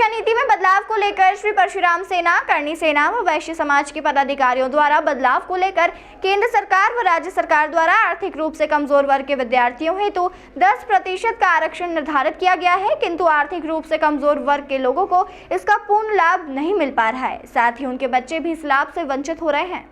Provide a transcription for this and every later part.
शिक्षा नीति में बदलाव को लेकर श्री परशुराम सेना, करणी सेना व वैश्य समाज के पदाधिकारियों द्वारा बदलाव को लेकर केंद्र सरकार व राज्य सरकार द्वारा आर्थिक रूप से कमजोर वर्ग के विद्यार्थियों हेतु 10% का आरक्षण निर्धारित किया गया है, किंतु आर्थिक रूप से कमजोर वर्ग के लोगों को इसका पूर्ण लाभ नहीं मिल पा रहा है। साथ ही उनके बच्चे भी इस लाभ से वंचित हो रहे हैं।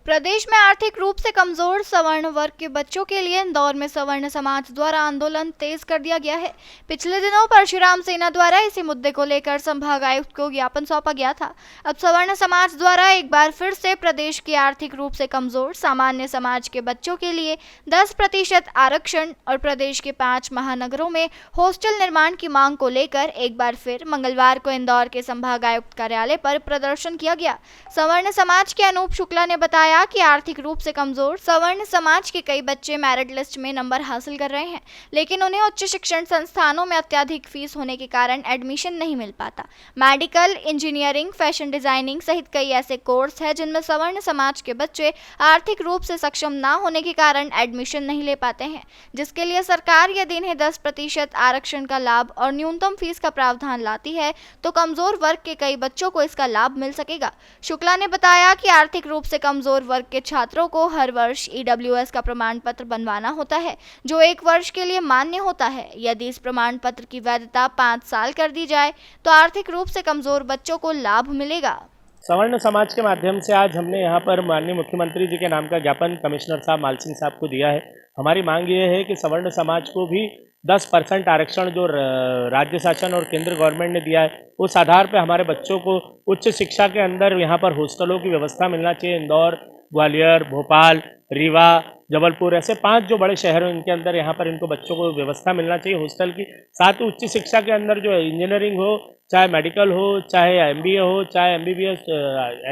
प्रदेश में आर्थिक रूप से कमजोर सवर्ण वर्ग के बच्चों के लिए इंदौर में सवर्ण समाज द्वारा आंदोलन तेज कर दिया गया है। पिछले दिनों परशुराम सेना द्वारा इसी मुद्दे को लेकर संभाग आयुक्त को ज्ञापन सौंपा गया था। अब सवर्ण समाज द्वारा एक बार फिर से प्रदेश के आर्थिक रूप से कमजोर सामान्य समाज के बच्चों के लिए 10% आरक्षण और प्रदेश के 5 महानगरों में हॉस्टल निर्माण की मांग को लेकर एक बार फिर मंगलवार को इंदौर के संभाग आयुक्त कार्यालय पर प्रदर्शन किया गया। सवर्ण समाज के अनूप शुक्ला ने बताया कि आर्थिक रूप से कमजोर सवर्ण समाज के कई बच्चे मेरिट लिस्ट में नंबर हासिल कर रहे हैं, लेकिन उन्हें उच्च शिक्षण संस्थानों में अत्यधिक फीस होने के कारण एडमिशन नहीं मिल पाता। मेडिकल, इंजीनियरिंग, फैशन डिजाइनिंग सहित कई ऐसे कोर्स हैं जिनमें सवर्ण समाज के बच्चे आर्थिक रूप से सक्षम न होने के कारण एडमिशन नहीं ले पाते हैं, जिसके लिए सरकार यदि इन्हें 10% आरक्षण का लाभ और न्यूनतम फीस का प्रावधान लाती है तो कमजोर वर्ग के कई बच्चों को इसका लाभ मिल सकेगा। शुक्ला ने बताया कि आर्थिक रूप से कमजोर वर्ग के छात्रों को हर वर्ष EWS का प्रमाण पत्र बनवाना होता है, जो 1 वर्ष के लिए मान्य होता है। यदि इस प्रमाण पत्र की वैधता 5 साल कर दी जाए तो आर्थिक रूप से कमजोर बच्चों को लाभ मिलेगा। सवर्ण समाज के माध्यम से आज हमने यहाँ पर माननीय मुख्यमंत्री जी के नाम का ज्ञापन कमिश्नर साहब माल सिंह साहब को दिया है। हमारी मांग ये है कि सवर्ण समाज को भी 10% आरक्षण जो राज्य शासन और केंद्र गवर्नमेंट ने दिया है उस आधार पर हमारे बच्चों को उच्च शिक्षा के अंदर यहाँ पर हॉस्टलों की व्यवस्था मिलना चाहिए। इंदौर, ग्वालियर, भोपाल, रीवा, जबलपुर ऐसे 5 जो बड़े शहर हैं इनके अंदर यहाँ पर इनको बच्चों को व्यवस्था मिलना चाहिए हॉस्टल की। साथ ही उच्च शिक्षा के अंदर जो इंजीनियरिंग हो, चाहे मेडिकल हो, चाहे MBA हो, चाहे MBBS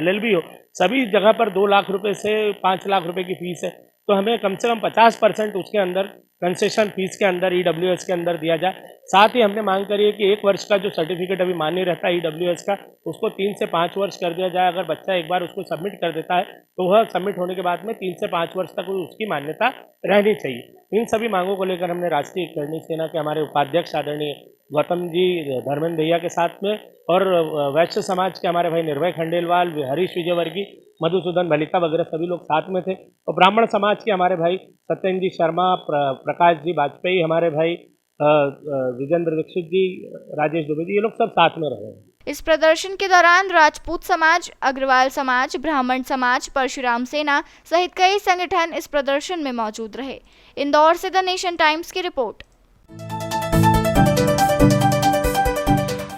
LLB हो, सभी जगह पर 2 लाख रुपए से 5 लाख रुपए की फीस है। तो हमें कम से कम 50% उसके अंदर कंसेशन फीस के अंदर EWS के अंदर दिया जाए। साथ ही हमने मांग करी है कि 1 वर्ष का जो सर्टिफिकेट अभी मान्य रहता है EWS का उसको 3 से 5 वर्ष कर दिया जाए। अगर बच्चा एक बार उसको सबमिट कर देता है तो वह सबमिट होने के बाद में 3 से 5 वर्ष तक उसकी मान्यता रहनी चाहिए। इन सभी मांगों को लेकर हमने राष्ट्रीय करणी सेना के हमारे उपाध्यक्ष आदरणीय गौतम जी, धर्मेंद्र भैया के साथ में और वैश्य समाज के हमारे भाई निर्भय खंडेलवाल, हरीश विजयवर्गीय, मधुसूदन भलिका वगैरह सभी लोग साथ में थे और ब्राह्मण समाज के हमारे भाई सत्येंद्र जी शर्मा, प्रकाश जी वाजपेयी, हमारे भाई विजेंद्र दीक्षित जी, राजेश दुबे जी, ये लोग सब साथ में रहे। इस प्रदर्शन के दौरान राजपूत समाज, अग्रवाल समाज, ब्राह्मण समाज, परशुराम सेना सहित कई संगठन इस प्रदर्शन में मौजूद रहे। इंदौर से द नेशन टाइम्स की रिपोर्ट।